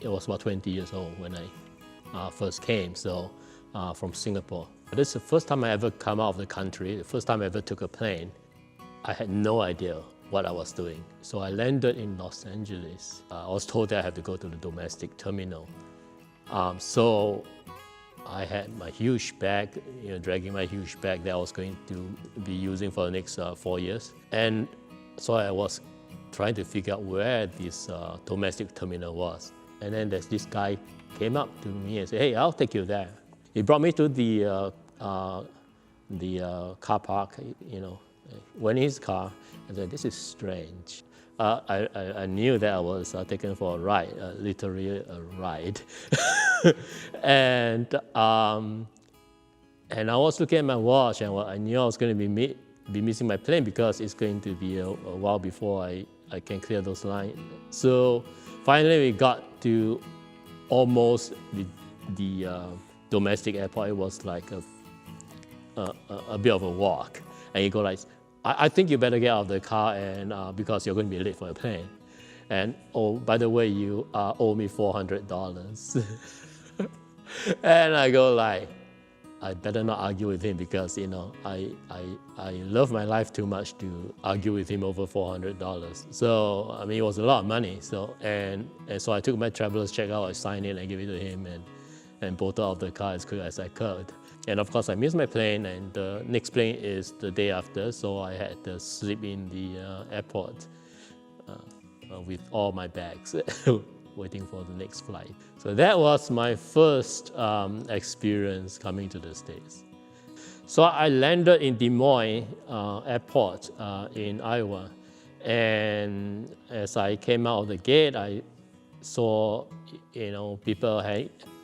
it was about 20 years old when I first came, so from Singapore. This is the first time I ever come out of the country, the first time I ever took a plane. I had no idea what I was doing. So I landed in Los Angeles. I was told that I had to go to the domestic terminal. So I had my huge bag, dragging my huge bag that I was going to be using for the next 4 years. And so I was trying to figure out where this domestic terminal was. And then there's this guy came up to me and said, "Hey, I'll take you there." He brought me to the car park, went in his car and said, "This is strange." I knew that I was taken for a ride, literally a ride. and I was looking at my watch, and I knew I was going to be missing my plane because it's going to be a while before I can clear those lines. So finally we got to almost the domestic airport. It was like a bit of a walk. And you go like, I think you better get out of the car and because you're going to be late for your plane. And oh, by the way, you owe me $400. And I go like, I better not argue with him because I love my life too much to argue with him over $400. So I mean, it was a lot of money. So and so I took my traveler's checkout, I signed it and gave it to him and bolted out of the car as quick as I could. And of course, I missed my plane, and the next plane is the day after, so I had to sleep in the airport with all my bags, waiting for the next flight. So that was my first experience coming to the States. So I landed in Des Moines Airport in Iowa, and as I came out of the gate, I saw people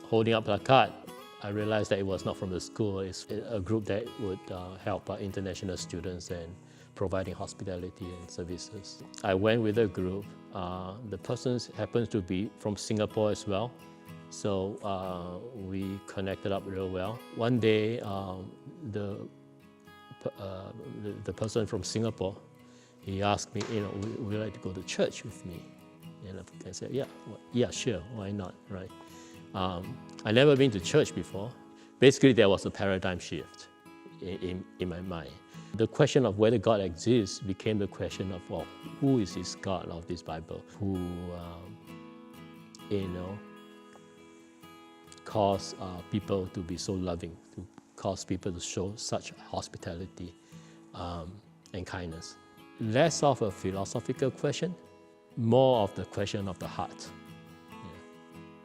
holding up placards. I realized that it was not from the school. It's a group that would help international students and providing hospitality and services. I went with a group. The person happens to be from Singapore as well. So we connected up real well. One day, the person from Singapore, he asked me, would you like to go to church with me? And I said, yeah, sure, why not, right? I'd never been to church before. Basically, there was a paradigm shift in my mind. The question of whether God exists became the question of, well, who is this God of this Bible who, cause people to be so loving, to cause people to show such hospitality and kindness. Less of a philosophical question, more of the question of the heart.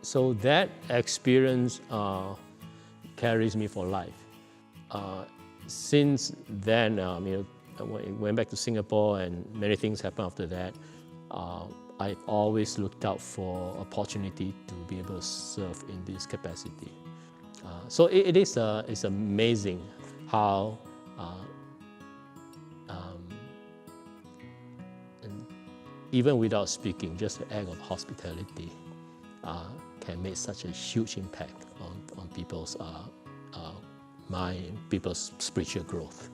So that experience carries me for life. Since then, I went back to Singapore and many things happened after that. I've always looked out for opportunity to be able to serve in this capacity. So it's amazing how even without speaking, just the act of hospitality can make such a huge impact on people's mind, people's spiritual growth.